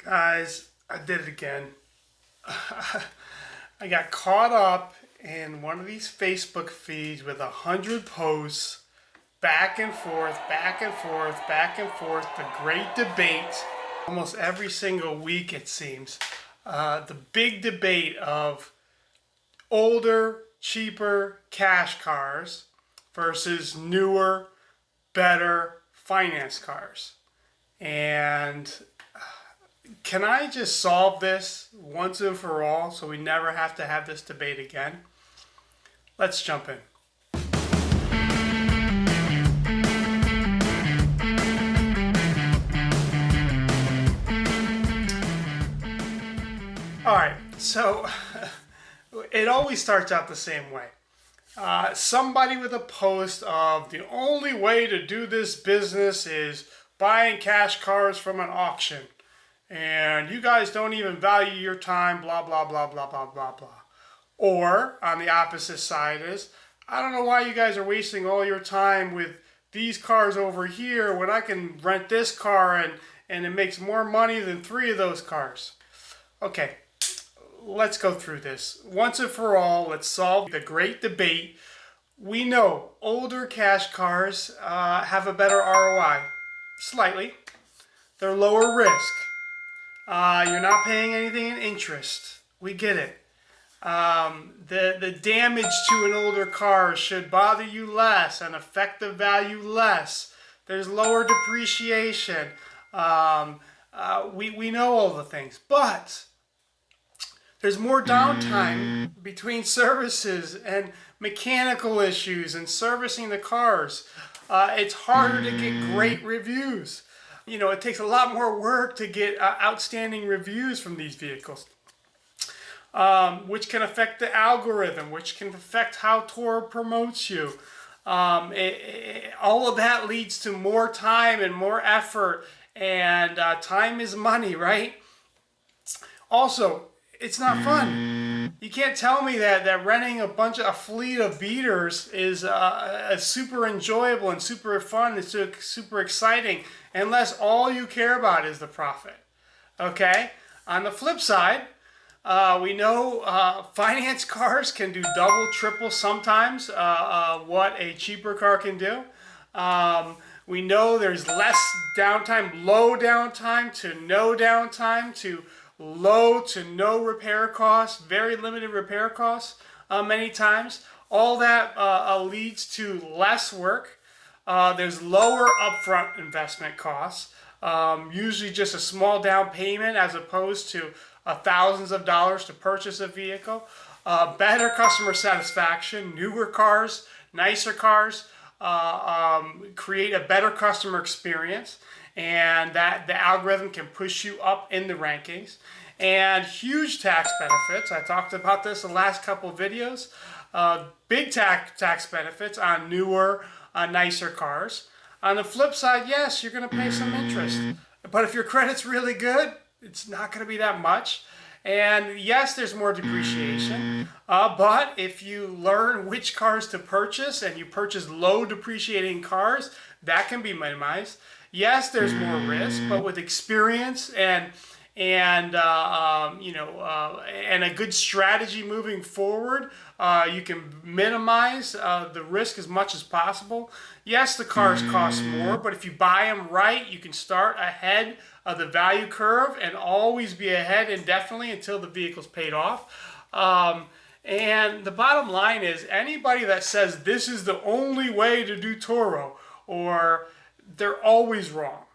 Guys, I did it again. I got caught up in one of these Facebook feeds with 100 posts, back and forth, back and forth, back and forth, the great debate, almost every single week it seems. The big debate of older, cheaper cash cars versus newer, better finance cars. And can I just solve this once and for all so we never have to have this debate again? Let's jump in. All right, so it always starts out the same way. Somebody with a post of the only way to do this business is buying cash cars from an auction. And you guys don't even value your time, blah, blah, blah, blah, blah, blah, blah. Or, on the opposite side is, I don't know why you guys are wasting all your time with these cars over here when I can rent this car and it makes more money than 3 of those cars. Okay, let's go through this. Once and for all, let's solve the great debate. We know older cash cars have a better ROI, slightly. They're lower risk. You're not paying anything in interest. We get it. The damage to an older car should bother you less and affect the value less. There's lower depreciation. We know all the things, but there's more downtime between services and mechanical issues and servicing the cars. It's harder to get great reviews. You know, it takes a lot more work to get outstanding reviews from these vehicles, which can affect the algorithm, which can affect how Turo promotes you. All of that leads to more time and more effort, and time is money, right? Also, it's not fun. You can't tell me that renting a fleet of beaters is super enjoyable and super fun and super exciting unless all you care about is the profit. Okay? On the flip side, we know finance cars can do double, triple sometimes what a cheaper car can do. We know there's less downtime, low downtime to no downtime to low to no repair costs, very limited repair costs many times. All that leads to less work. There's lower upfront investment costs, usually just a small down payment as opposed to thousands of dollars to purchase a vehicle. Better customer satisfaction, newer cars, nicer cars create a better customer experience, and that the algorithm can push you up in the rankings. And huge tax benefits. I talked about this in the last couple of videos. Big tax benefits on newer, nicer cars. On the flip side, yes, you're going to pay some interest. But if your credit's really good, it's not going to be that much. And yes, there's more depreciation. But if you learn which cars to purchase and you purchase low depreciating cars, that can be minimized. Yes, there's more risk, but with experience and a good strategy moving forward, you can minimize the risk as much as possible. Yes, the cars cost more, but if you buy them right, you can start ahead of the value curve and always be ahead indefinitely until the vehicle's paid off. And the bottom line is, anybody that says this is the only way to do Turo, or they're always wrong.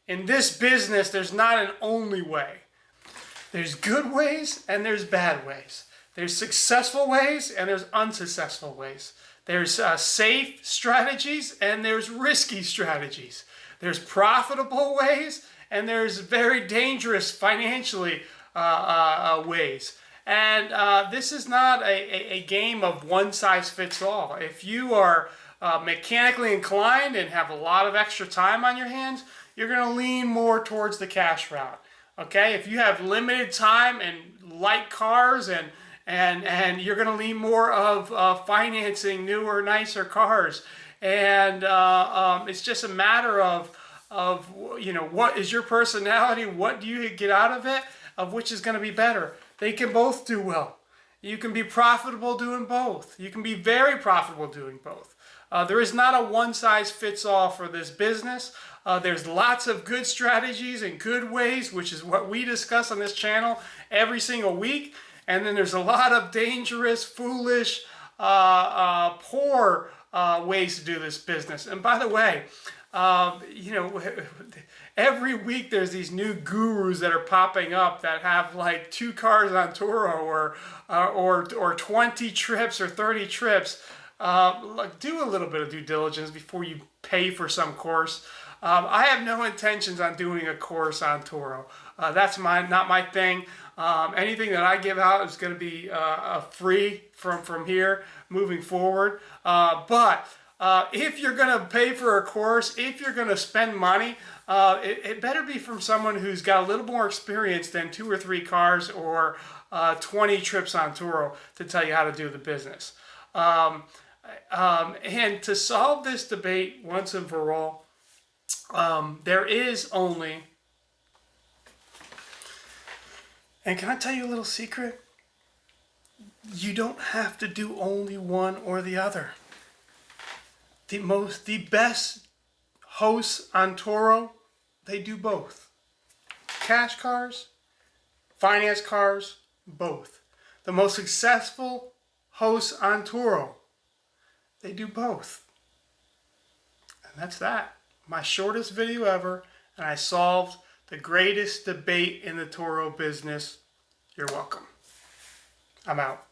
In this business, there's not an only way. There's good ways and there's bad ways. There's successful ways and there's unsuccessful ways. There's safe strategies and there's risky strategies. There's profitable ways and there's very dangerous financially ways. And this is not a game of one size fits all. If you are mechanically inclined and have a lot of extra time on your hands, you're going to lean more towards the cash route. Okay, if you have limited time and light cars and you're going to lean more of financing newer, nicer cars. And it's just a matter of of, you know, what is your personality, what do you get out of it, of which is going to be better. They can both do well. You can be profitable doing both. You can be very profitable doing both. There is not a one-size-fits-all for this business. There's lots of good strategies and good ways, which is what we discuss on this channel every single week. And then there's a lot of dangerous, foolish, poor ways to do this business. And by the way, you know, every week there's these new gurus that are popping up that have like 2 cars on Turo or 20 trips or 30 trips. Do a little bit of due diligence before you pay for some course. I have no intentions on doing a course on Turo. That's not my thing. Anything that I give out is going to be free from here moving forward. But if you're going to pay for a course, if you're going to spend money, it better be from someone who's got a little more experience than 2 or 3 cars or 20 trips on Turo to tell you how to do the business. And to solve this debate once and for all, there is only, and can I tell you a little secret? You don't have to do only one or the other. The best hosts on Turo, they do both. Cash cars, finance cars, both. The most successful hosts on Turo, they do both. And that's that. My shortest video ever, and I solved the greatest debate in the Turo business. You're welcome. I'm out.